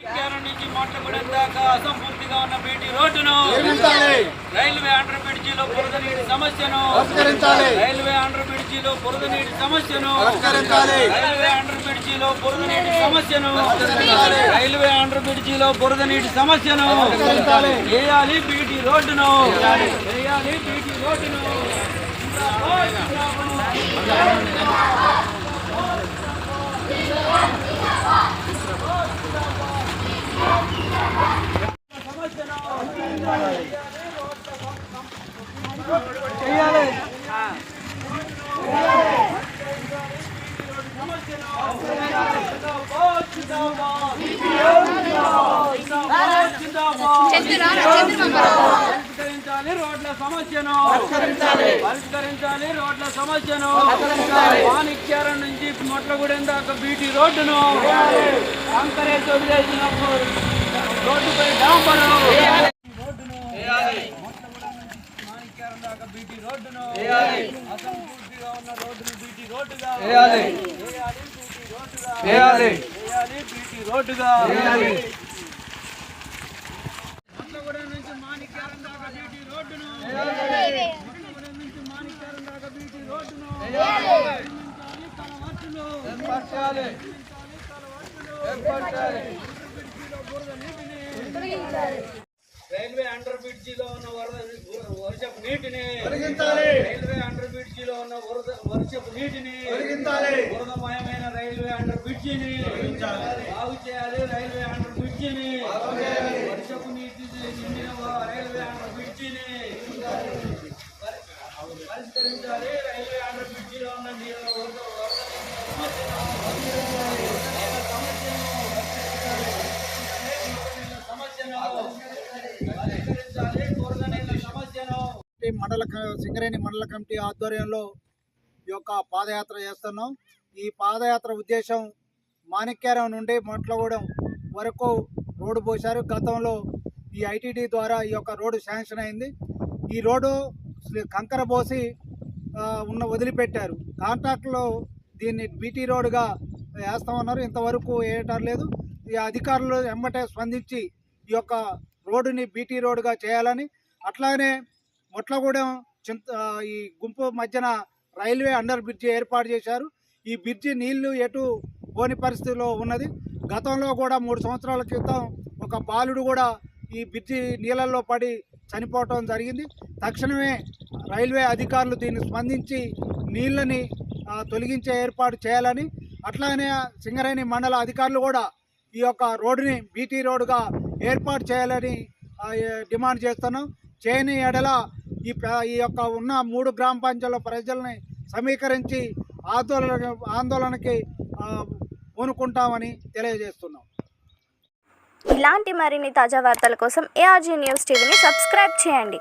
నుంచి మొట్టమొదటి దాకా అసంపూర్తిగా ఉన్న బీటీ రోడ్డును రైల్వే అండర్ బ్రిడ్జిలో బురద నీటి సమస్యను రైల్వే అండర్ బ్రిడ్జిలో బురద నీటి సమస్యను రైల్వే అండర్ బ్రిడ్జిలో బురద నీటి సమస్యను రైల్వే అండర్ బ్రిడ్జిలో బురద నీటి సమస్యను చేయాలి బీటీ రోడ్డును చేయాలి బీటీ రోడ్డును పరిష్కరించాలి రోడ్ల సమస్యను మాణిక్యారం నుంచి మొట్లగూడెం దాకా బీటీ రోడ్డును అంకరేజ్ వదిలేసినప్పుడు రోడ్డుపై డాంబరు మాణిక్యారం దాకా బీటీ రోడ్డును అసంపూర్తిగా ఉన్న రోడ్డును బీటీ రోడ్డుగా బీటీ రోడ్డుగా మొట్లగూడెం నుంచి మాణిక్యారం దాకా బీటీ రోడ్డును మొట్లగూడెం నుంచి మాణిక్యారం దాకా బీటీ రోడ్డును రైల్వే అండర్ బ్రిడ్జిలో ఉన్న వర్షపు నీటిని రైల్వే అండర్ బ్రిడ్జిలో ఉన్న వర్షపు నీటిని బురదమయమైన రైల్వే అండర్ బ్రిడ్జిని బాగు చేయాలి రైల్వే అండర్ బ్రిడ్జిని వర్షపు నీటి నిండిన రైల్వే అండర్ బ్రిడ్జిని పరిష్కరించాలి రైల్వే అండర్ బ్రిడ్జిలో ఉన్న నీళ్ళ సింగరేణి మండల కమిటీ ఆధ్వర్యంలో ఈ యొక్క పాదయాత్ర చేస్తున్నాం. ఈ పాదయాత్ర ఉద్దేశం మాణిక్యారం నుండి మొట్లగూడెం వరకు రోడ్డు పోశారు. గతంలో ఈ ఐటీడీ ద్వారా ఈ యొక్క రోడ్డు శాంక్షన్ అయింది. ఈ రోడ్డు కంకర పోసి వదిలిపెట్టారు. కాంట్రాక్ట్లో దీన్ని బీటీ రోడ్డుగా వేస్తామన్నారు. ఇంతవరకు వేయటం లేదు. ఈ అధికారులు వెంబటే స్పందించి ఈ యొక్క రోడ్డుని బీటీ రోడ్డుగా చేయాలని, అట్లానే మొట్లగూడెం ఈ గుంపు మధ్యన రైల్వే అండర్ బ్రిడ్జి ఏర్పాటు చేశారు. ఈ బ్రిడ్జి నీళ్లు ఎటు పోని పరిస్థితిలో ఉన్నది. గతంలో కూడా 3 సంవత్సరాల క్రితం ఒక బాలుడు కూడా ఈ బ్రిడ్జి నీళ్ళల్లో పడి చనిపోవటం జరిగింది. తక్షణమే రైల్వే అధికారులు దీన్ని స్పందించి నీళ్ళని తొలగించే ఏర్పాటు చేయాలని, అట్లానే సింగరేణి మండల అధికారులు కూడా ఈ యొక్క రోడ్డుని బీటీ రోడ్డుగా ఏర్పాటు చేయాలని డిమాండ్ చేస్తున్నాం. చేయని ఎడల ఈ యొక్క ఉన్న 3 గ్రామ పంచాయతీల ప్రజల్ని సమీకరించి ఆందోళనకి పూనుకుంటామని తెలియజేస్తున్నాం. ఇలాంటి మరిన్ని తాజా వార్తల కోసం ARG న్యూస్ టీవీని సబ్స్క్రైబ్ చేయండి.